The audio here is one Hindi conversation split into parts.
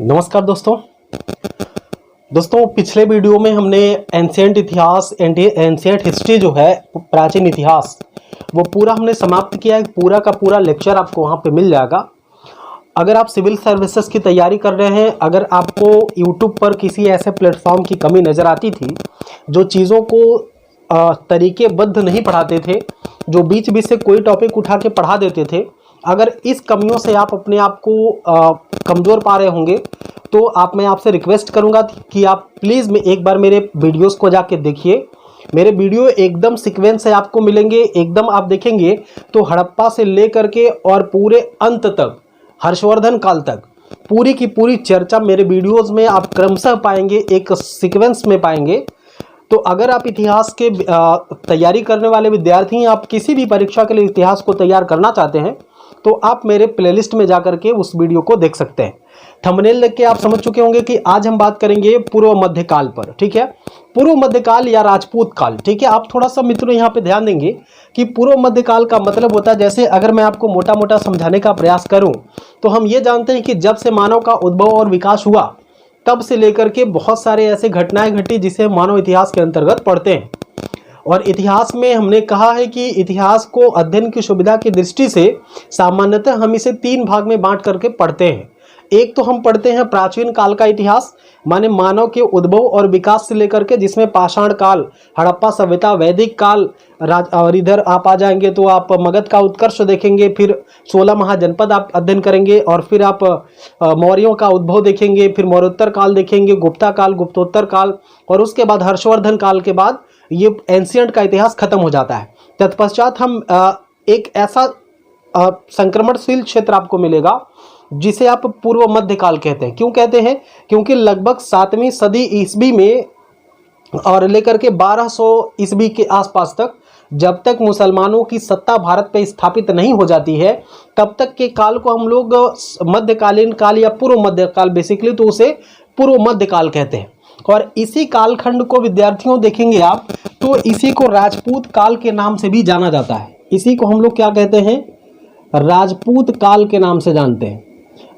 नमस्कार दोस्तों पिछले वीडियो में हमने एंशिएंट इतिहास एंशिएंट हिस्ट्री जो है प्राचीन इतिहास वो पूरा हमने समाप्त किया है। पूरा का पूरा लेक्चर आपको वहाँ पे मिल जाएगा। अगर आप सिविल सर्विसेज की तैयारी कर रहे हैं, अगर आपको यूट्यूब पर किसी ऐसे प्लेटफॉर्म की कमी नज़र आती थी जो चीज़ों को तरीकेबद्ध नहीं पढ़ाते थे, जो बीच बीच से कोई टॉपिक उठा के पढ़ा देते थे, अगर इस कमियों से आप अपने आप को कमज़ोर पा रहे होंगे तो मैं आपसे रिक्वेस्ट करूंगा कि आप प्लीज़ एक बार मेरे वीडियोस को जाके देखिए। मेरे वीडियो एकदम सीक्वेंस से आपको मिलेंगे, एकदम आप देखेंगे तो हड़प्पा से लेकर के और पूरे अंत तक, हर्षवर्धन काल तक पूरी की पूरी चर्चा मेरे वीडियोज़ में आप क्रमशः पाएंगे, एक सीक्वेंस में पाएंगे। तो अगर आप इतिहास के तैयारी करने वाले विद्यार्थी हैं, आप किसी भी परीक्षा के लिए इतिहास को तैयार करना चाहते हैं, तो आप मेरे प्लेलिस्ट में जाकर के उस वीडियो को देख सकते हैं। थंबनेल देख के आप समझ चुके होंगे कि आज हम बात करेंगे पूर्व मध्यकाल पर। ठीक है, पूर्व मध्यकाल या राजपूत काल। ठीक है, आप थोड़ा सा मित्रों यहाँ पे ध्यान देंगे कि पूर्व मध्यकाल का मतलब होता है, जैसे अगर मैं आपको मोटा मोटा समझाने का प्रयास करूँ तो हम ये जानते हैं कि जब से मानव का उद्भव और विकास हुआ तब से लेकर के बहुत सारे ऐसे घटनाएं घटी जिसे मानव इतिहास के अंतर्गत पढ़ते हैं। और इतिहास में हमने कहा है कि इतिहास को अध्ययन की सुविधा की दृष्टि से सामान्यतः हम इसे 3 भाग में बांट करके पढ़ते हैं। एक तो हम पढ़ते हैं प्राचीन काल का इतिहास, माने मानव के उद्भव और विकास से लेकर के, जिसमें पाषाण काल, हड़प्पा सभ्यता, वैदिक काल, और इधर आप आ जाएंगे तो आप मगध का उत्कर्ष देखेंगे, फिर 16 महाजनपद आप अध्ययन करेंगे, और फिर आप मौर्यों का उद्भव देखेंगे, फिर मौर्योत्तर काल देखेंगे, गुप्ता काल, गुप्तोत्तर काल, और उसके बाद हर्षवर्धन काल के बाद ये एंशिएंट का इतिहास खत्म हो जाता है। तत्पश्चात हम एक ऐसा संक्रमणशील क्षेत्र आपको मिलेगा जिसे आप पूर्व मध्यकाल कहते हैं। क्यों कहते हैं? क्योंकि लगभग 7वीं सदी ईस्वी में और लेकर के 1200 ईस्वी के आसपास तक, जब तक मुसलमानों की सत्ता भारत पे स्थापित नहीं हो जाती है, तब तक के काल को हम लोग मध्यकालीन काल या पूर्व मध्यकाल, बेसिकली तो उसे पूर्व मध्यकाल कहते हैं। और इसी कालखंड को विद्यार्थियों देखेंगे आप तो इसी को राजपूत काल के नाम से भी जाना जाता है। इसी को हम लोग क्या कहते हैं? राजपूत काल के नाम से जानते हैं।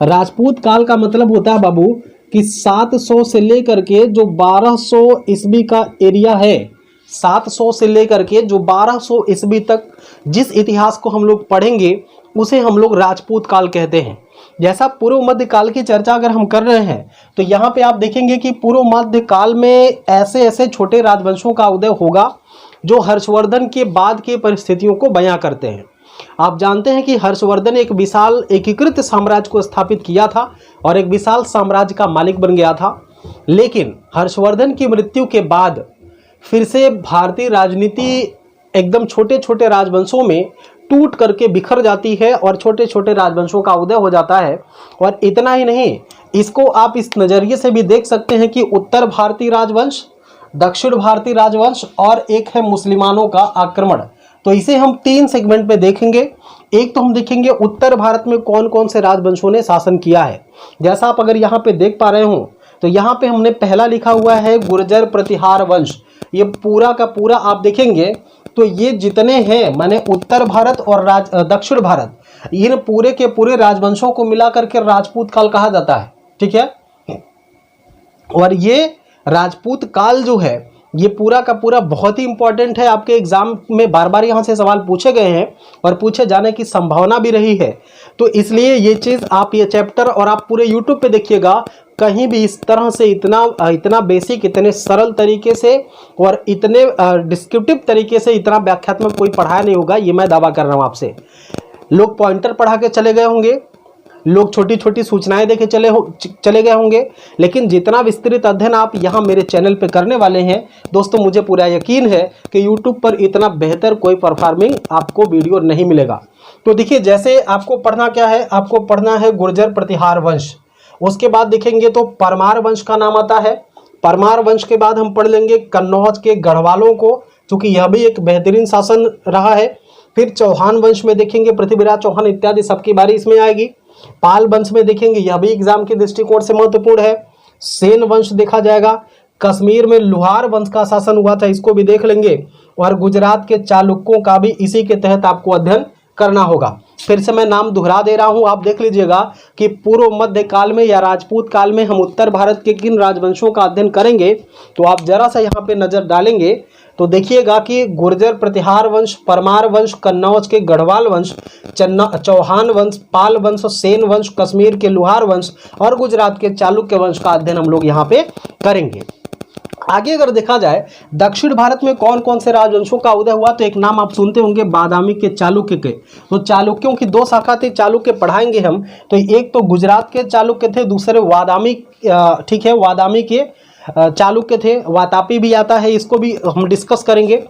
राजपूत काल का मतलब होता है बाबू कि 700 से लेकर के जो 1200 ईस्वी का एरिया है, 700 से लेकर के जो 1200 ईस्वी तक जिस इतिहास को हम लोग पढ़ेंगे उसे हम लोग राजपूत काल कहते हैं। जैसा पूर्व मध्य काल की चर्चा अगर हम कर रहे हैं तो यहाँ पे आप देखेंगे कि पूर्व मध्य काल में ऐसे ऐसे छोटे राजवंशों का उदय होगा जो हर्षवर्धन के बाद की परिस्थितियों को बयां करते हैं। आप जानते हैं कि हर्षवर्धन एक विशाल एकीकृत साम्राज्य को स्थापित किया था और एक विशाल साम्राज्य का मालिक बन गया था, लेकिन हर्षवर्धन की मृत्यु के बाद फिर से भारतीय राजनीति एकदम छोटे छोटे राजवंशों में टूट करके बिखर जाती है और छोटे छोटे राजवंशों का उदय हो जाता है। और इतना ही नहीं, इसको आप इस नज़रिए से भी देख सकते हैं कि उत्तर भारतीय राजवंश, दक्षिण भारतीय राजवंश और एक है मुसलमानों का आक्रमण। तो इसे हम 3 सेगमेंट में देखेंगे। एक तो हम देखेंगे उत्तर भारत में कौन कौन से राजवंशों ने शासन किया है। जैसा आप अगर यहाँ पे देख पा रहे हो तो यहाँ पे हमने पहला लिखा हुआ है गुर्जर प्रतिहार वंश। ये पूरा का पूरा आप देखेंगे तो ये जितने हैं, माने उत्तर भारत और दक्षिण भारत, इन पूरे के पूरे राजवंशों को मिला करके राजपूत काल कहा जाता है। ठीक है, और ये राजपूत काल जो है ये पूरा का पूरा बहुत ही इंपॉर्टेंट है। आपके एग्जाम में बार बार यहाँ से सवाल पूछे गए हैं और पूछे जाने की संभावना भी रही है। तो इसलिए ये चीज़ आप, ये चैप्टर, और आप पूरे यूट्यूब पे देखिएगा, कहीं भी इस तरह से इतना बेसिक, इतने सरल तरीके से और इतने डिस्क्रिप्टिव तरीके से इतना व्याख्यात्मक कोई पढ़ाया नहीं होगा, ये मैं दावा कर रहा हूँ आपसे। लोग पॉइंटर पढ़ा के चले गए होंगे, लोग छोटी छोटी सूचनाएं देके चले गए होंगे, लेकिन जितना विस्तृत अध्ययन आप यहाँ मेरे चैनल पे करने वाले हैं दोस्तों, मुझे पूरा यकीन है कि यूट्यूब पर इतना बेहतर कोई परफॉर्मिंग आपको वीडियो नहीं मिलेगा। तो देखिए, जैसे आपको पढ़ना क्या है, आपको पढ़ना है गुर्जर प्रतिहार वंश। उसके बाद देखेंगे तो परमार वंश का नाम आता है। परमार वंश के बाद हम पढ़ लेंगे कन्नौज के गढ़वालों को, क्योंकि यह भी एक बेहतरीन शासन रहा है। फिर चौहान वंश में देखेंगे पृथ्वीराज चौहान इत्यादि, सबकी बारी इसमें आएगी। पाल वंश में देखेंगे, यह भी एग्जाम के दृष्टिकोण से महत्वपूर्ण है। सेन वंश देखा जाएगा। कश्मीर में लुहार वंश का शासन हुआ था, इसको भी देख लेंगे। और गुजरात के चालुक्यों का भी इसी के तहत आपको अध्ययन करना होगा। फिर से मैं नाम दोहरा दे रहा हूं, आप देख लीजिएगा कि पूर्व मध्य काल में या राजपूत काल में हम उत्तर भारत के किन राजवंशों का अध्ययन करेंगे। तो आप जरा सा यहाँ पे नजर डालेंगे तो देखिएगा कि गुर्जर प्रतिहार वंश, परमार वंश, कन्नौज के गढ़वाल वंश, चौहान वंश, पाल वंश, सेन वंश, कश्मीर के लुहार वंश और गुजरात के चालुक्य वंश का अध्ययन हम लोग यहाँ पे करेंगे। आगे अगर देखा जाए दक्षिण भारत में कौन कौन से राजवंशों का उदय हुआ, तो एक नाम आप सुनते होंगे बादामी के चालुक्य के। तो चालुक्यों की दो शाखा थी, चालुक्य पढ़ाएंगे हम। तो एक तो गुजरात के चालुक्य थे, दूसरे वादामी, ठीक है, वादामी के चालुक्य थे। वातापी भी आता है, इसको भी हम डिस्कस करेंगे।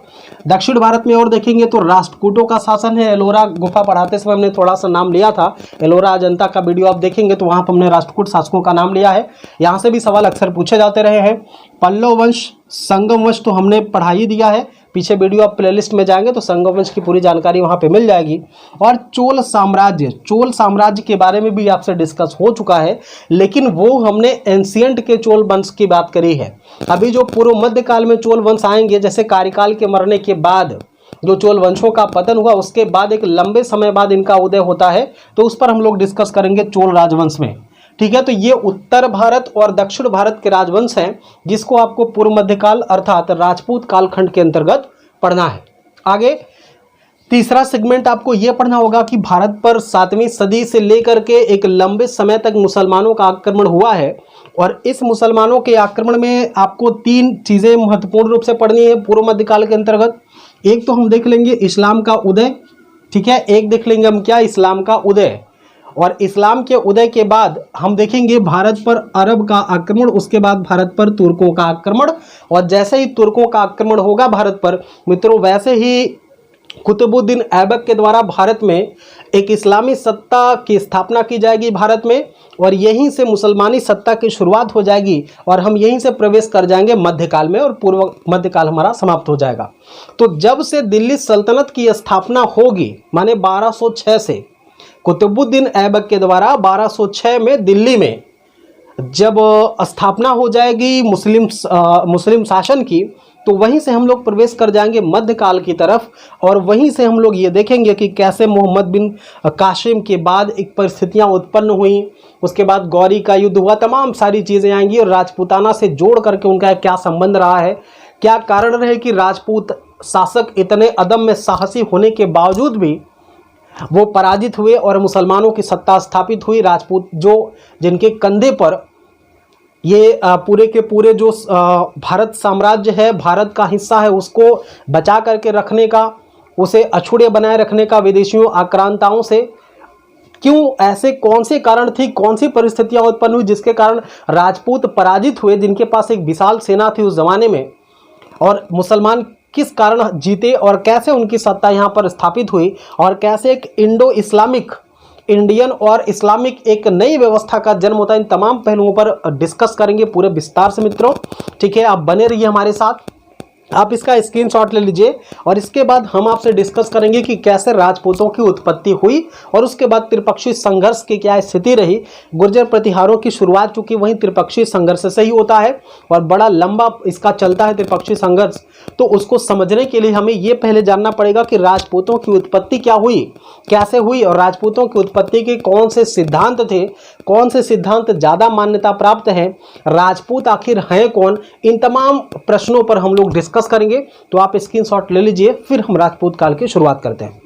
दक्षिण भारत में और देखेंगे तो राष्ट्रकूटों का शासन है। एलोरा गुफा पढ़ाते समय हमने थोड़ा सा नाम लिया था, एलोरा अजंता का वीडियो आप देखेंगे तो वहां पर हमने राष्ट्रकूट शासकों का नाम लिया है। यहाँ से भी सवाल अक्सर पूछे जाते रहे हैं। पल्लव वंश, संगम वंश तो हमने पढ़ा ही दिया है, पीछे वीडियो आप प्लेलिस्ट में जाएंगे तो संगम वंश की पूरी जानकारी वहां पे मिल जाएगी। और चोल साम्राज्य के बारे में भी आपसे डिस्कस हो चुका है, लेकिन वो हमने एंशियंट के चोल वंश की बात करी है। अभी जो पूर्व मध्य काल में चोल वंश आएंगे, जैसे कार्यकाल के मरने के बाद जो चोल वंशों का पतन हुआ, उसके बाद एक लंबे समय बाद इनका उदय होता है, तो उस पर हम लोग डिस्कस करेंगे चोल राजवंश में। ठीक है, तो ये उत्तर भारत और दक्षिण भारत के राजवंश हैं, जिसको आपको पूर्व मध्यकाल अर्थात राजपूत कालखंड के अंतर्गत पढ़ना है। आगे तीसरा सेगमेंट आपको यह पढ़ना होगा कि भारत पर 7वीं सदी से लेकर के एक लंबे समय तक मुसलमानों का आक्रमण हुआ है, और इस मुसलमानों के आक्रमण में आपको 3 चीजें महत्वपूर्ण रूप से पढ़नी है पूर्व मध्यकाल के अंतर्गत। एक तो हम देख लेंगे इस्लाम का उदय, ठीक है, एक देख लेंगे हम क्या, इस्लाम का उदय। और इस्लाम के उदय के बाद हम देखेंगे भारत पर अरब का आक्रमण, उसके बाद भारत पर तुर्कों का आक्रमण। और जैसे ही तुर्कों का आक्रमण होगा भारत पर मित्रों, वैसे ही कुतुबुद्दीन ऐबक के द्वारा भारत में एक इस्लामी सत्ता की स्थापना की जाएगी भारत में, और यहीं से मुसलमानी सत्ता की शुरुआत हो जाएगी, और हम यहीं से प्रवेश कर जाएंगे मध्यकाल में, और पूर्व मध्यकाल हमारा समाप्त हो जाएगा। तो जब से दिल्ली सल्तनत की स्थापना होगी, माने 1206 से, कुतुबुद्दीन ऐबक के द्वारा 1206 में दिल्ली में जब स्थापना हो जाएगी मुस्लिम शासन की, तो वहीं से हम लोग प्रवेश कर जाएंगे मध्यकाल की तरफ, और वहीं से हम लोग ये देखेंगे कि कैसे मोहम्मद बिन कासिम के बाद एक परिस्थितियां उत्पन्न हुई, उसके बाद गौरी का युद्ध हुआ, तमाम सारी चीज़ें आएंगी, और राजपूताना से जोड़ करके उनका क्या संबंध रहा है, क्या कारण रहे कि राजपूत शासक इतने अदम्य साहसी होने के बावजूद भी वो पराजित हुए और मुसलमानों की सत्ता स्थापित हुई। राजपूत जिनके कंधे पर ये पूरे के पूरे जो भारत साम्राज्य है, भारत का हिस्सा है, उसको बचा करके रखने का, उसे अछूते बनाए रखने का विदेशियों आक्रांताओं से, क्यों, ऐसे कौन से कारण थी, कौन सी परिस्थितियां उत्पन्न हुई जिसके कारण राजपूत पराजित हुए, जिनके पास एक विशाल सेना थी उस जमाने में, और मुसलमान किस कारण जीते, और कैसे उनकी सत्ता यहाँ पर स्थापित हुई, और कैसे एक इंडो इस्लामिक, इंडियन और इस्लामिक एक नई व्यवस्था का जन्म होता है। इन तमाम पहलुओं पर डिस्कस करेंगे पूरे विस्तार से मित्रों। ठीक है, आप बने रहिए हमारे साथ, आप इसका स्क्रीनशॉट ले लीजिए, और इसके बाद हम आपसे डिस्कस करेंगे कि कैसे राजपूतों की उत्पत्ति हुई, और उसके बाद त्रिपक्षीय संघर्ष की क्या स्थिति रही। गुर्जर प्रतिहारों की शुरुआत चूंकि वहीं त्रिपक्षीय संघर्ष से ही होता है, और बड़ा लंबा इसका चलता है त्रिपक्षीय संघर्ष, तो उसको समझने के लिए हमें ये पहले जानना पड़ेगा कि राजपूतों की उत्पत्ति क्या हुई, कैसे हुई, और राजपूतों की उत्पत्ति के कौन से सिद्धांत थे, कौन से सिद्धांत ज़्यादा मान्यता प्राप्त हैं, राजपूत आखिर हैं कौन, इन तमाम प्रश्नों पर हम लोग डिस्कस करेंगे। तो आप स्क्रीनशॉट ले लीजिए, फिर हम राजपूत काल की शुरुआत करते हैं।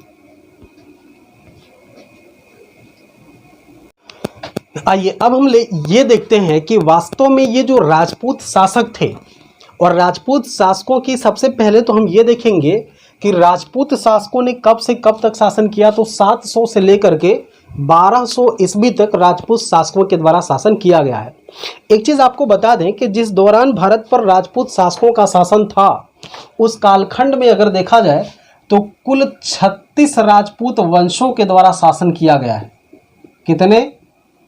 आइए अब हम ये देखते हैं कि वास्तव में ये जो राजपूत शासक थे, और राजपूत शासकों की सबसे पहले तो हम ये देखेंगे कि राजपूत शासकों ने कब से कब तक शासन किया। तो 700 से लेकर के 1200 ईस्वी तक राजपूत शासकों के द्वारा शासन किया गया है। एक चीज़ आपको बता दें कि जिस दौरान भारत पर राजपूत शासकों का शासन था, उस कालखंड में अगर देखा जाए तो कुल 36 राजपूत वंशों के द्वारा शासन किया गया है। कितने?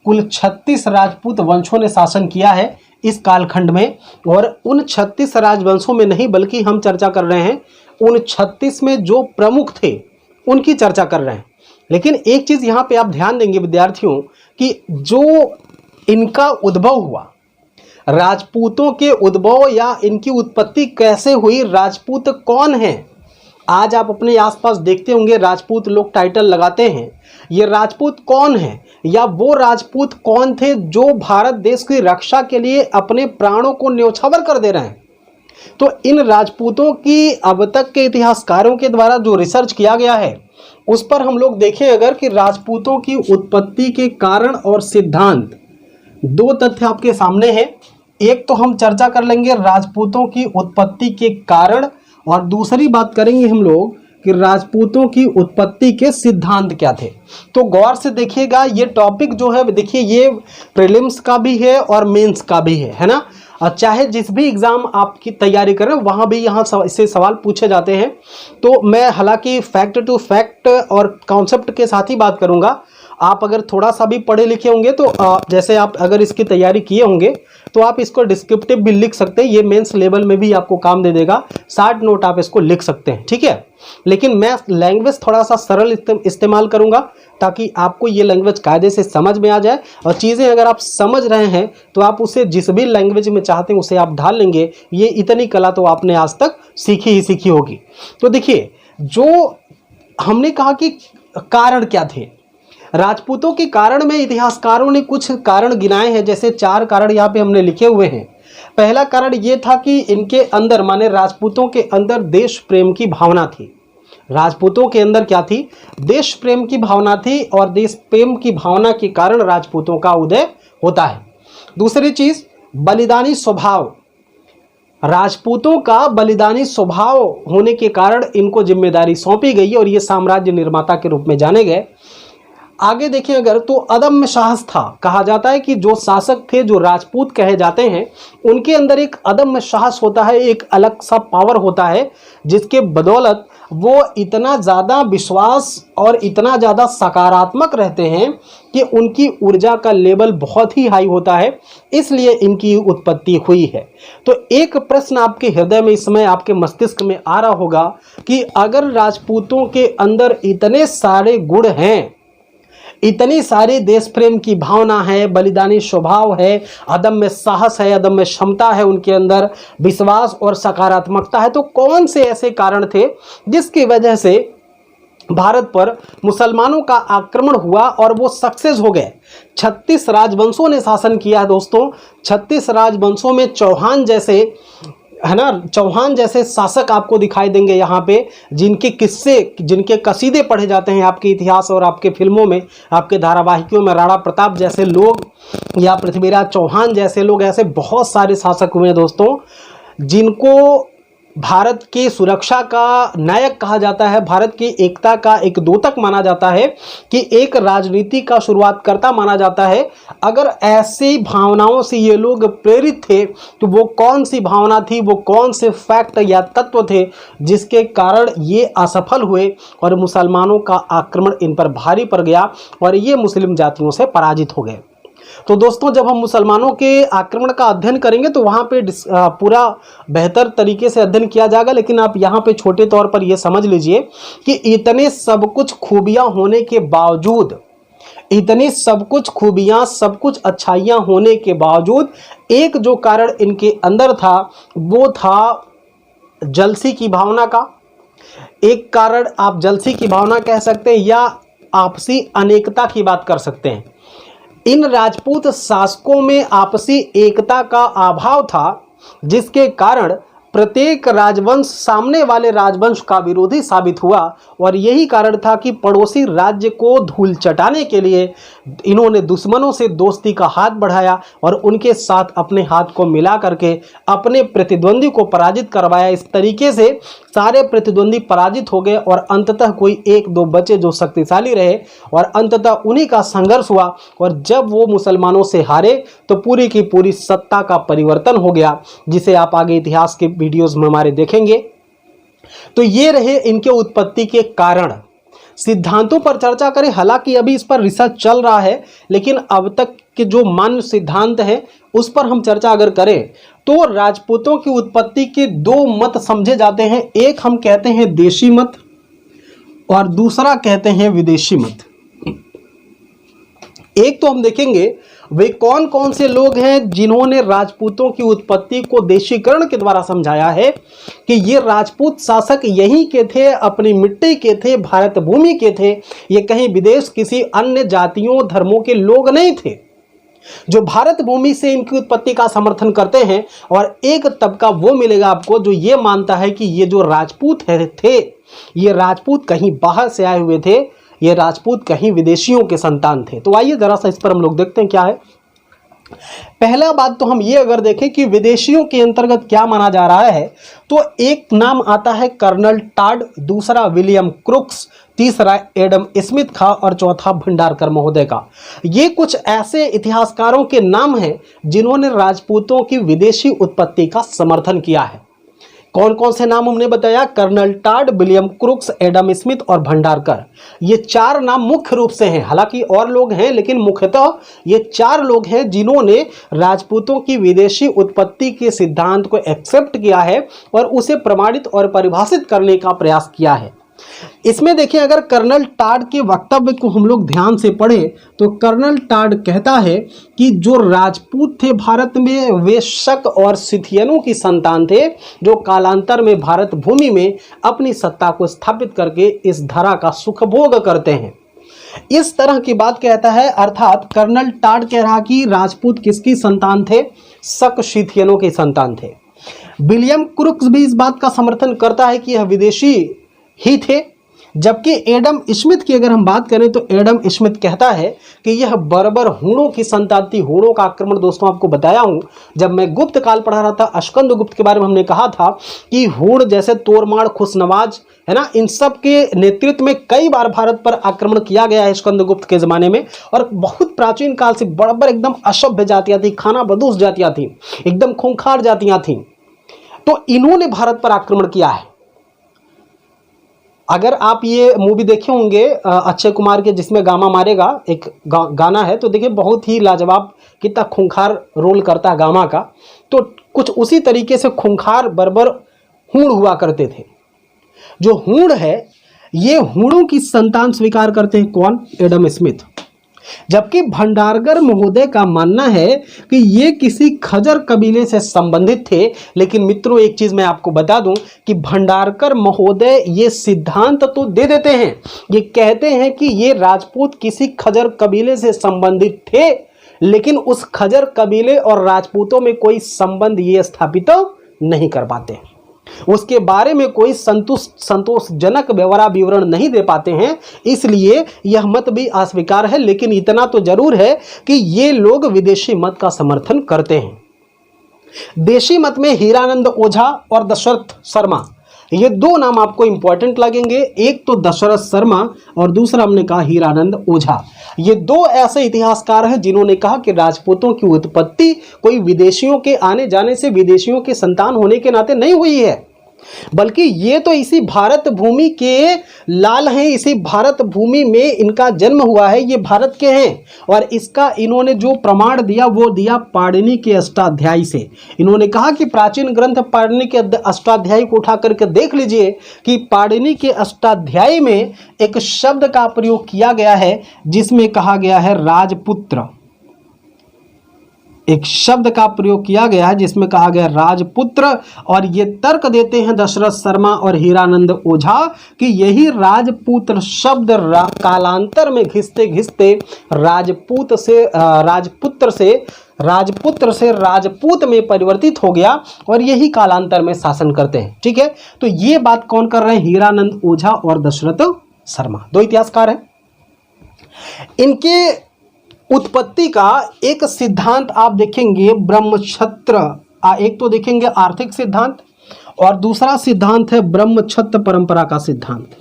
कुल 36 राजपूत वंशों ने शासन किया है इस कालखंड में। और उन 36 राजवंशों में नहीं, बल्कि हम चर्चा कर रहे हैं उन 36 में जो प्रमुख थे उनकी चर्चा कर रहे हैं। लेकिन एक चीज़ यहाँ पे आप ध्यान देंगे विद्यार्थियों, कि जो इनका उद्भव हुआ, राजपूतों के उद्भव या इनकी उत्पत्ति कैसे हुई, राजपूत कौन हैं, आज आप अपने आसपास देखते होंगे राजपूत लोग टाइटल लगाते हैं। ये राजपूत कौन है, या वो राजपूत कौन थे जो भारत देश की रक्षा के लिए अपने प्राणों को न्यौछावर कर दे रहे हैं। तो इन राजपूतों की अब तक के इतिहासकारों के द्वारा जो रिसर्च किया गया है उस पर हम लोग देखें अगर कि राजपूतों की उत्पत्ति के कारण और सिद्धांत, दो तथ्य आपके सामने हैं। एक तो हम चर्चा कर लेंगे राजपूतों की उत्पत्ति के कारण, और दूसरी बात करेंगे हम लोग कि राजपूतों की उत्पत्ति के सिद्धांत क्या थे। तो गौर से देखिएगा, ये टॉपिक जो है देखिए ये प्रीलिम्स का भी है और मेंस का भी है ना। और चाहे जिस भी एग्जाम आपकी तैयारी करें वहाँ भी यहाँ इससे सवाल पूछे जाते हैं। तो मैं हालांकि फैक्ट टू फैक्ट और कॉन्सेप्ट के साथ ही बात करूँगा। आप अगर थोड़ा सा भी पढ़े लिखे होंगे तो जैसे आप अगर इसकी तैयारी किए होंगे तो आप इसको डिस्क्रिप्टिव भी लिख सकते हैं, ये मेंस लेवल में भी आपको काम दे देगा। 60 नोट आप इसको लिख सकते हैं, ठीक है। लेकिन मैं लैंग्वेज थोड़ा सा सरल इस्तेमाल करूंगा ताकि आपको ये लैंग्वेज कायदे से समझ में आ जाए, और चीज़ें अगर आप समझ रहे हैं तो आप उसे जिस भी लैंग्वेज में चाहते हैं उसे आप ढाल लेंगे। ये इतनी कला तो आपने आज तक सीखी ही सीखी होगी। तो देखिए, जो हमने कहा कि कारण क्या थे राजपूतों के कारण में, इतिहासकारों ने कुछ कारण गिनाए हैं। जैसे 4 कारण यहाँ पे हमने लिखे हुए हैं। पहला कारण ये था कि इनके अंदर माने राजपूतों के अंदर देश प्रेम की भावना थी। राजपूतों के अंदर क्या थी? देश प्रेम की भावना थी, और देश प्रेम की भावना के कारण राजपूतों का उदय होता है। दूसरी चीज, बलिदानी स्वभाव। राजपूतों का बलिदानी स्वभाव होने के कारण इनको जिम्मेदारी सौंपी गई और ये साम्राज्य निर्माता के रूप में जाने गए। आगे देखें अगर तो अदम्य साहस था। कहा जाता है कि जो शासक थे, जो राजपूत कहे जाते हैं, उनके अंदर एक अदम्य साहस होता है, एक अलग सा पावर होता है जिसके बदौलत वो इतना ज़्यादा विश्वास और इतना ज़्यादा सकारात्मक रहते हैं कि उनकी ऊर्जा का लेवल बहुत ही हाई होता है, इसलिए इनकी उत्पत्ति हुई है। तो एक प्रश्न आपके हृदय में इस समय आपके मस्तिष्क में आ रहा होगा कि अगर राजपूतों के अंदर इतने सारे गुण हैं, इतनी सारी देश प्रेम की भावना है, बलिदानी स्वभाव है, अदम्य साहस है, अदम्य क्षमता है उनके अंदर, विश्वास और सकारात्मकता है, तो कौन से ऐसे कारण थे जिसकी वजह से भारत पर मुसलमानों का आक्रमण हुआ और वो सक्सेस हो गए। 36 राजवंशों ने शासन किया है दोस्तों। 36 राजवंशों में चौहान जैसे, है ना, चौहान जैसे शासक आपको दिखाई देंगे यहाँ पे, जिनके किस्से, जिनके कसीदे पढ़े जाते हैं आपके इतिहास और आपके फिल्मों में, आपके धारावाहिकों में। राणा प्रताप जैसे लोग या पृथ्वीराज चौहान जैसे लोग, ऐसे बहुत सारे शासक हुए हैं दोस्तों जिनको भारत की सुरक्षा का नायक कहा जाता है, भारत की एकता का एक द्योतक माना जाता है, कि एक राजनीति का शुरुआत करता माना जाता है। अगर ऐसी भावनाओं से ये लोग प्रेरित थे तो वो कौन सी भावना थी, वो कौन से फैक्ट या तत्व थे जिसके कारण ये असफल हुए और मुसलमानों का आक्रमण इन पर भारी पड़ गया और ये मुस्लिम जातियों से पराजित हो गए। तो दोस्तों, जब हम मुसलमानों के आक्रमण का अध्ययन करेंगे तो वहाँ पे पूरा बेहतर तरीके से अध्ययन किया जाएगा, लेकिन आप यहाँ पे छोटे तौर पर ये समझ लीजिए कि इतने सब कुछ खूबियाँ होने के बावजूद, इतनी सब कुछ खूबियाँ, सब कुछ अच्छाइयाँ होने के बावजूद एक जो कारण इनके अंदर था वो था जलसी की भावना का। एक कारण आप जलसी की भावना कह सकते हैं या आपसी अनेकता की बात कर सकते हैं। इन राजपूत शासकों में आपसी एकता का अभाव था, जिसके कारण प्रत्येक राजवंश सामने वाले राजवंश का विरोधी साबित हुआ, और यही कारण था कि पड़ोसी राज्य को धूल चटाने के लिए इन्होंने दुश्मनों से दोस्ती का हाथ बढ़ाया और उनके साथ अपने हाथ को मिला करके अपने प्रतिद्वंदी को पराजित करवाया। इस तरीके से सारे प्रतिद्वंदी पराजित हो गए और अंततः कोई 1-2 बचे जो शक्तिशाली रहे, और अंततः उन्हीं का संघर्ष हुआ। और जब वो मुसलमानों से हारे तो पूरी की पूरी सत्ता का परिवर्तन हो गया, जिसे आप आगे इतिहास के वीडियोस में हमारे देखेंगे। तो ये रहे इनके उत्पत्ति के कारण। सिद्धांतों पर चर्चा करें, हालांकि अभी इस पर रिसर्च चल रहा है, लेकिन अब तक के जो मान्य सिद्धांत हैं उस पर हम चर्चा अगर करें तो राजपूतों की उत्पत्ति के 2 मत समझे जाते हैं। एक हम कहते हैं देशी मत और दूसरा कहते हैं विदेशी मत। एक तो हम देखेंगे वे कौन कौन से लोग हैं जिन्होंने राजपूतों की उत्पत्ति को देशीकरण के द्वारा समझाया है कि ये राजपूत शासक यहीं के थे, अपनी मिट्टी के थे, भारत भूमि के थे, ये कहीं विदेश किसी अन्य जातियों धर्मों के लोग नहीं थे। जो भारत भूमि से इनकी उत्पत्ति का समर्थन करते हैं। और एक तबका वो मिलेगा आपको जो ये मानता है कि ये जो राजपूत थे, ये राजपूत कहीं बाहर से आए हुए थे, ये राजपूत कहीं विदेशियों के संतान थे। तो आइए जरा सा इस पर हम लोग देखते हैं क्या है। पहला बात तो हम ये अगर देखें कि विदेशियों के अंतर्गत क्या माना जा रहा है, तो एक नाम आता है कर्नल टाड, दूसरा विलियम क्रुक्स, तीसरा एडम स्मिथ का और चौथा भंडारकर महोदय का। ये कुछ ऐसे इतिहासकारों के नाम हैं जिन्होंने राजपूतों की विदेशी उत्पत्ति का समर्थन किया है। कौन कौन से नाम हमने बताया? Colonel Tod, William Crookes, Adam Smith और भंडारकर। ये चार नाम मुख्य रूप से हैं, हालांकि और लोग हैं लेकिन मुख्यतः ये चार लोग हैं जिन्होंने राजपूतों की विदेशी उत्पत्ति के सिद्धांत को एक्सेप्ट किया है और उसे प्रमाणित और परिभाषित करने का प्रयास किया है। इसमें देखिए, अगर कर्नल टाड के वक्तव्य को हम लोग ध्यान से पढ़ें तो कर्नल टाड कहता है कि जो राजपूत थे भारत में वे शक और सिथियनों की संतान थे, जो कालांतर में भारत भूमि में अपनी सत्ता को स्थापित करके इस धरा का सुख भोग करते हैं। इस तरह की बात कहता है, अर्थात कर्नल टाड कह रहा कि राजपूत किसकी संतान थे? शक सिथियनों के संतान थे। विलियम क्रुक्स भी इस बात का समर्थन करता है कि यह विदेशी ही थे। जबकि एडम स्मिथ की अगर हम बात करें तो एडम स्मिथ कहता है कि यह बर्बर हूणों की संतान थी। हूणों का आक्रमण दोस्तों आपको बताया हूं, जब मैं गुप्त काल पढ़ा रहा था, स्कंदगुप्त के बारे में हमने कहा था कि हूण जैसे तोरमाड़, खुशनवाज है ना, इन सब के नेतृत्व में कई बार भारत पर आक्रमण किया गया है स्कंदगुप्त के जमाने में। और बहुत प्राचीन काल से बर्बर एकदम असभ्य जातियां थी, खाना बदूस जातियां थी, एकदम खूंखार जातियां थी। तो इन्होंने भारत पर आक्रमण किया है। अगर आप ये मूवी देखे होंगे अक्षय कुमार के, जिसमें गामा मारेगा एक गाना है, तो देखिए बहुत ही लाजवाब, कितना खूंखार रोल करता है गामा का। तो कुछ उसी तरीके से खूंखार बर्बर हूण हुआ करते थे। जो हूण है, ये हूणों की संतान स्वीकार करते हैं कौन? Adam Smith. जबकि भंडारकर महोदय का मानना है कि ये किसी खजर कबीले से संबंधित थे। लेकिन मित्रों, एक चीज मैं आपको बता दूं कि भंडारकर महोदय ये सिद्धांत तो दे देते हैं, ये कहते हैं कि ये राजपूत किसी खजर कबीले से संबंधित थे, लेकिन उस खजर कबीले और राजपूतों में कोई संबंध ये स्थापित नहीं कर पाते, उसके बारे में कोई संतोषजनक विवरण नहीं दे पाते हैं। इसलिए यह मत भी अस्वीकार है। लेकिन इतना तो जरूर है कि ये लोग विदेशी मत का समर्थन करते हैं। देशी मत में हीरानंद ओझा और दशरथ शर्मा, ये दो नाम आपको इंपॉर्टेंट लगेंगे। एक तो दशरथ शर्मा और दूसरा हमने कहा हीरानंद ओझा। ये दो ऐसे इतिहासकार हैं जिन्होंने कहा कि राजपूतों की उत्पत्ति कोई विदेशियों के आने जाने से, विदेशियों के संतान होने के नाते नहीं हुई है, बल्कि ये तो इसी भारत भूमि के लाल हैं, इसी भारत भूमि में इनका जन्म हुआ है, ये भारत के हैं। और इसका इन्होंने जो प्रमाण दिया वो दिया पाणिनि के अष्टाध्यायी से। इन्होंने कहा कि प्राचीन ग्रंथ पाणिनि के अष्टाध्यायी को उठा करके देख लीजिए कि पाणिनि के अष्टाध्यायी में एक शब्द का प्रयोग किया गया है जिसमें कहा गया है राजपुत्र। एक शब्द का प्रयोग किया गया है जिसमें कहा गया राजपुत्र। और ये तर्क देते हैं दशरथ शर्मा और हीरानंद ओझा कि यही राजपुत्र शब्द कालांतर में घिसते घिसते राजपुत्र से राजपूत में परिवर्तित हो गया और यही कालांतर में शासन करते हैं। ठीक है, तो ये बात कौन कर रहे हैं? हीरानंद ओझा और दशरथ शर्मा, दो इतिहासकार हैं। इनके उत्पत्ति का एक सिद्धांत आप देखेंगे ब्रह्मक्षत्र, एक तो देखेंगे आर्थिक सिद्धांत और दूसरा सिद्धांत है ब्रह्मक्षत्र परंपरा का सिद्धांत।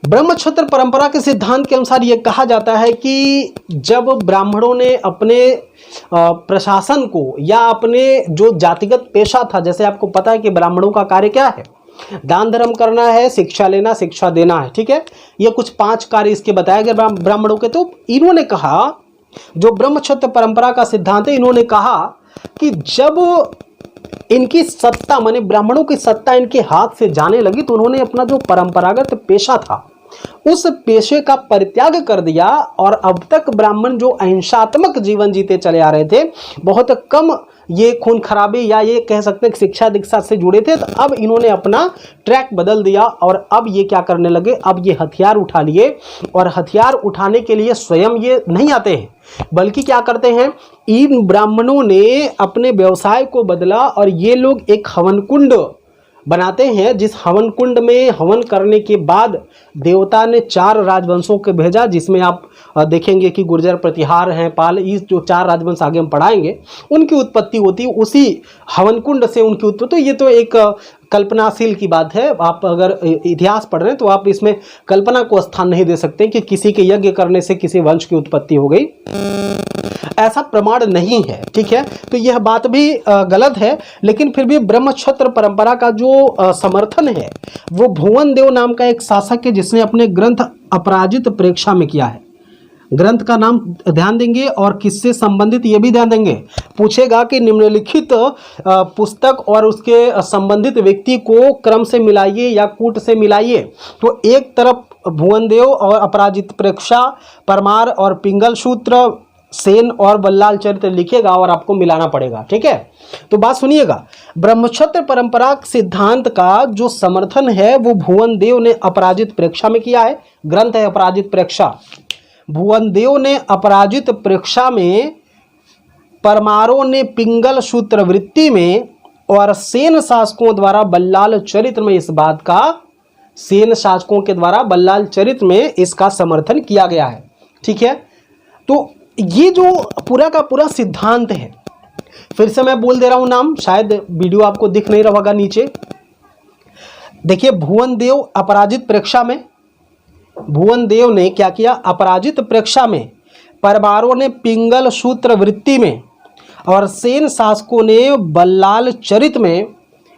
ब्रह्मक्षत्र परंपरा के सिद्धांत के अनुसार यह कहा जाता है कि जब ब्राह्मणों ने अपने प्रशासन को या अपने जो जातिगत पेशा था, जैसे आपको पता है कि ब्राह्मणों का कार्य क्या है? दान धर्म करना है, शिक्षा लेना, शिक्षा देना है। ठीक है, ये कुछ 5 कार्य इसके बताए गए ब्राह्मणों के। तो इन्होंने कहा, जो ब्रह्मक्षत्र परंपरा का सिद्धांत है, इन्होंने कहा कि जब इनकी सत्ता, माने ब्राह्मणों की सत्ता इनके हाथ से जाने लगी, तो उन्होंने अपना जो परंपरागत पेशा था उस पेशे का परित्याग कर दिया और अब तक ब्राह्मण जो अहिंसात्मक जीवन जीते चले आ रहे थे, बहुत कम ये खून खराबे या ये कह सकते हैं शिक्षा दीक्षा से जुड़े थे, तो अब इन्होंने अपना ट्रैक बदल दिया और अब ये क्या करने लगे, अब ये हथियार उठा लिए और हथियार उठाने के लिए स्वयं ये नहीं आते हैं बल्कि क्या करते हैं, इन ब्राह्मणों ने अपने व्यवसाय को बदला और ये लोग एक हवन कुंड बनाते हैं, जिस हवन कुंड में हवन करने के बाद देवता ने 4 राजवंशों को भेजा, जिसमें आप देखेंगे कि गुर्जर, प्रतिहार हैं, पाल, इस जो 4 राजवंश आगे हम पढ़ाएंगे उनकी उत्पत्ति होती है उसी हवन कुंड से, उनकी उत्पत्ति। तो ये तो एक कल्पनाशील की बात है, आप अगर इतिहास पढ़ रहे हैं तो आप इसमें कल्पना को स्थान नहीं दे सकते कि किसी के यज्ञ करने से किसी वंश की उत्पत्ति हो गई, ऐसा प्रमाण नहीं है, ठीक है। तो यह बात भी गलत है, लेकिन फिर भी ब्रह्मक्षत्र परंपरा का जो समर्थन है वो भुवन देव नाम का एक शासक है, जिसने अपने ग्रंथ अपराजित प्रेक्षा में किया है। ग्रंथ का नाम ध्यान देंगे और किससे संबंधित ये भी ध्यान देंगे। पूछेगा कि निम्नलिखित पुस्तक और उसके संबंधित व्यक्ति को क्रम से मिलाइए या कूट से मिलाइए, तो एक तरफ भुवन देव और अपराजित प्रेक्षा, परमार और पिंगल सूत्र, सेन और बल्लाल चरित्र लिखेगा और आपको मिलाना पड़ेगा, ठीक है। तो बात सुनिएगा, ब्रह्मक्षत्र परंपरा सिद्धांत का जो समर्थन है वो भुवन देव ने अपराजित प्रेक्षा में किया है। ग्रंथ है अपराजित प्रेक्षा। भुवन देव ने अपराजित प्रेक्षा में, परमारों ने पिंगल सूत्र वृत्ति में और सेन शासकों द्वारा बल्लाल चरित्र में इस बात का, सेन शासकों के द्वारा बल्लाल चरित्र में इसका समर्थन किया गया है, ठीक है। तो ये जो पूरा का पूरा सिद्धांत है, फिर से मैं बोल दे रहा हूं नाम, शायद वीडियो आपको दिख नहीं रहा होगा नीचे। देखिए, भुवन देव अपराजित प्रेक्षा में, भुवन देव ने क्या किया, अपराजित प्रेक्षा में, परमारों ने पिंगल सूत्र वृत्ति में और सेन शासकों ने बल्लाल चरित में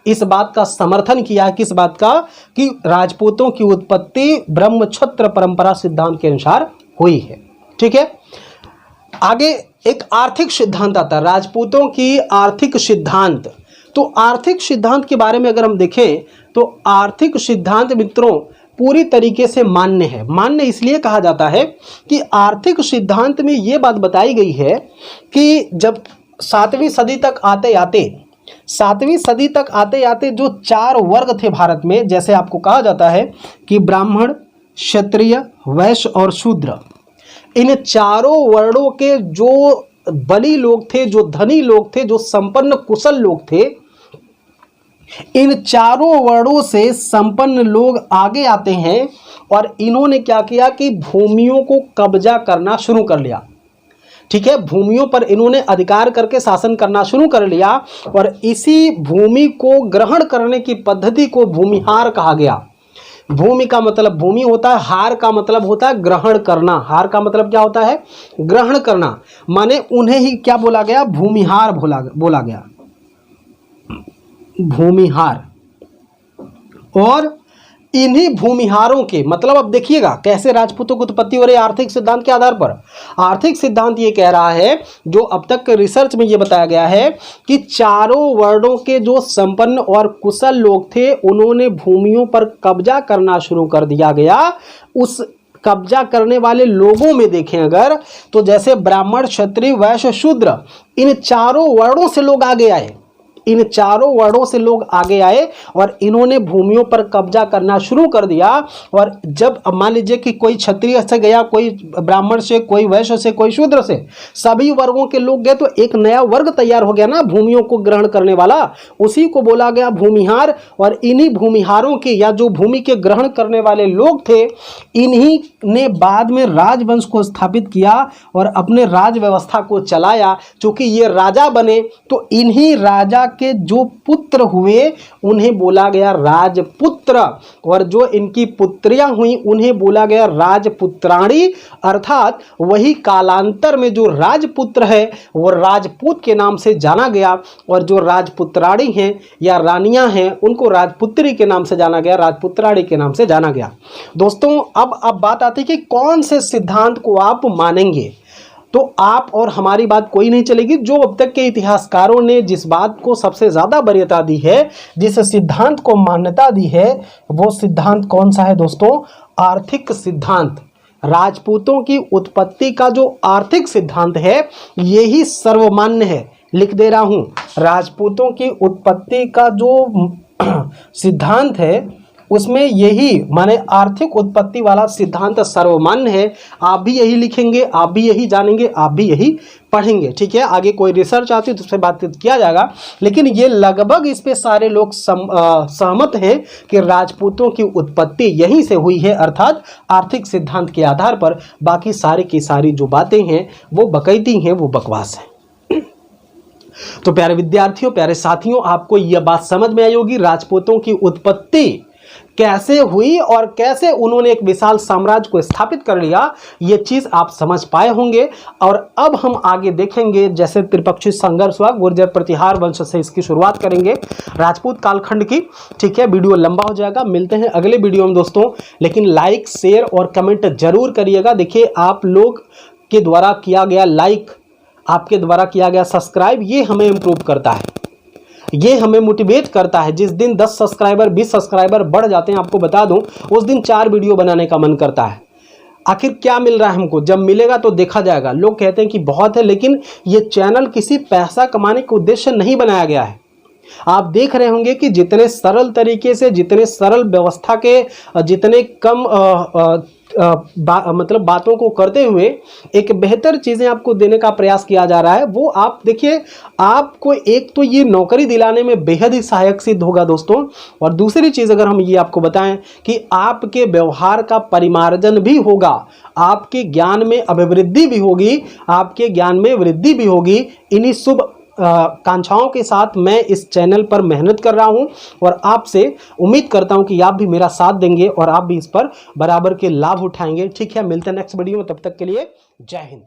इस बात का समर्थन किया है, किस बात का, कि राजपूतों की उत्पत्ति ब्रह्मक्षत्र परंपरा सिद्धांत के अनुसार हुई है, ठीक है। आगे एक आर्थिक सिद्धांत आता है, राजपूतों की आर्थिक सिद्धांत। तो आर्थिक सिद्धांत के बारे में अगर हम देखें तो आर्थिक सिद्धांत मित्रों पूरी तरीके से मान्य है। मान्य इसलिए कहा जाता है कि आर्थिक सिद्धांत में ये बात बताई गई है कि जब 7वीं सदी तक आते आते जो 4 वर्ग थे भारत में, जैसे आपको कहा जाता है कि ब्राह्मण, क्षत्रिय, वैश्य और शूद्र, इन चारों वर्णों के जो बली लोग थे, जो धनी लोग थे, जो संपन्न कुशल लोग थे, इन चारों वर्णों से संपन्न लोग आगे आते हैं और इन्होंने क्या किया कि भूमियों को कब्जा करना शुरू कर लिया, ठीक है। भूमियों पर इन्होंने अधिकार करके शासन करना शुरू कर लिया और इसी भूमि को ग्रहण करने की पद्धति को भूमिहार कहा गया। भूमि का मतलब भूमि होता है, हार का मतलब होता है ग्रहण करना। हार का मतलब क्या होता है, ग्रहण करना, माने उन्हें ही क्या बोला गया, भूमिहार बोला गया, भूमिहार। और इन्हीं भूमिहारों के मतलब, अब देखिएगा कैसे राजपूतों की उत्पत्ति हो रही है आर्थिक सिद्धांत के आधार पर। आर्थिक सिद्धांत ये कह रहा है, जो अब तक के रिसर्च में ये बताया गया है कि चारों वर्णों के जो संपन्न और कुशल लोग थे उन्होंने भूमियों पर कब्जा करना शुरू कर दिया गया। उस कब्जा करने वाले लोगों में देखें अगर, तो जैसे ब्राह्मण, क्षत्रिय, वैश्य, शूद्र, इन चारों वर्णों से लोग आगे आए, इन चारों वर्णों से लोग आगे आए और इन्होंने भूमियों पर कब्जा करना शुरू कर दिया। और जब मान लीजिए कि कोई क्षत्रिय से गया, कोई ब्राह्मण से, कोई वैश्य से, कोई शूद्र से, सभी वर्गों के लोग गए, तो एक नया वर्ग तैयार हो गया ना भूमियों को ग्रहण करने वाला, उसी को बोला गया भूमिहार। और इन्हीं भूमिहारों के या जो भूमि के ग्रहण करने वाले लोग थे, इन्हीं ने बाद में राजवंश को स्थापित किया और अपने राज व्यवस्था को चलाया। चूंकि ये राजा बने तो इन्हीं राजा के जो पुत्र हुए उन्हें बोला गया राजपुत्र, और जो इनकी पुत्रियां हुई उन्हें बोला गया राजपुत्राणी। अर्थात वही कालांतर में जो राजपुत्र है वो राजपूत के नाम से जाना गया, और जो राजपुत्राणी हैं या रानियां हैं उनको राजपुत्री के नाम से जाना गया, राजपुत्राणी के नाम से जाना गया। दोस्तों, अब बात आती है कि कौन से सिद्धांत को आप मानेंगे। तो आप और हमारी बात कोई नहीं चलेगी। जो अब तक के इतिहासकारों ने जिस बात को सबसे ज़्यादा वरीयता दी है, जिस सिद्धांत को मान्यता दी है, वो सिद्धांत कौन सा है दोस्तों, आर्थिक सिद्धांत, राजपूतों की उत्पत्ति का जो आर्थिक सिद्धांत है यही सर्वमान्य है। लिख दे रहा हूं, राजपूतों की उत्पत्ति का जो सिद्धांत है उसमें यही माने आर्थिक उत्पत्ति वाला सिद्धांत सर्वमान्य है। आप भी यही लिखेंगे, आप भी यही जानेंगे, आप भी यही पढ़ेंगे। ठीक है, आगे कोई रिसर्च आती है तो उस पर बातचीत किया जाएगा, लेकिन ये लगभग इस पे सारे लोग सहमत हैं कि राजपूतों की उत्पत्ति यहीं से हुई है, अर्थात आर्थिक सिद्धांत के आधार पर। बाकी सारी की सारी जो बातें हैं वो बकैती हैं, वो बकवास है। तो प्यारे विद्यार्थियों, प्यारे साथियों, आपको यह बात समझ में आई होगी राजपूतों की उत्पत्ति कैसे हुई और कैसे उन्होंने एक विशाल साम्राज्य को स्थापित कर लिया, ये चीज आप समझ पाए होंगे। और अब हम आगे देखेंगे, जैसे त्रिपक्षीय संघर्ष हुआ, गुर्जर प्रतिहार वंश से इसकी शुरुआत करेंगे, राजपूत कालखंड की। ठीक है, वीडियो लंबा हो जाएगा, मिलते हैं अगले वीडियो में दोस्तों। लेकिन लाइक, शेयर और कमेंट जरूर करिएगा। देखिए, आप लोग के द्वारा किया गया लाइक, आपके द्वारा किया गया सब्सक्राइब, ये हमें इम्प्रूव करता है, ये हमें मोटिवेट करता है। जिस दिन 10 सब्सक्राइबर 20 सब्सक्राइबर बढ़ जाते हैं, आपको बता दूं, उस दिन 4 वीडियो बनाने का मन करता है। आखिर क्या मिल रहा है हमको, जब मिलेगा तो देखा जाएगा। लोग कहते हैं कि बहुत है, लेकिन ये चैनल किसी पैसा कमाने के उद्देश्य नहीं बनाया गया है। आप देख रहे होंगे कि जितने सरल तरीके से, जितने सरल व्यवस्था के, जितने कम मतलब बातों को करते हुए एक बेहतर चीज़ें आपको देने का प्रयास किया जा रहा है, वो आप देखिए, आपको एक तो ये नौकरी दिलाने में बेहद ही सहायक सिद्ध होगा दोस्तों। और दूसरी चीज़ अगर हम ये आपको बताएं कि आपके व्यवहार का परिमार्जन भी होगा, आपके ज्ञान में अभिवृद्धि भी होगी, आपके ज्ञान में वृद्धि भी होगी। इन्हीं शुभ कांक्षाओं के साथ मैं इस चैनल पर मेहनत कर रहा हूं और आपसे उम्मीद करता हूं कि आप भी मेरा साथ देंगे और आप भी इस पर बराबर के लाभ उठाएंगे। ठीक है, मिलते हैं नेक्स्ट वीडियो में, तब तक के लिए जय हिंद।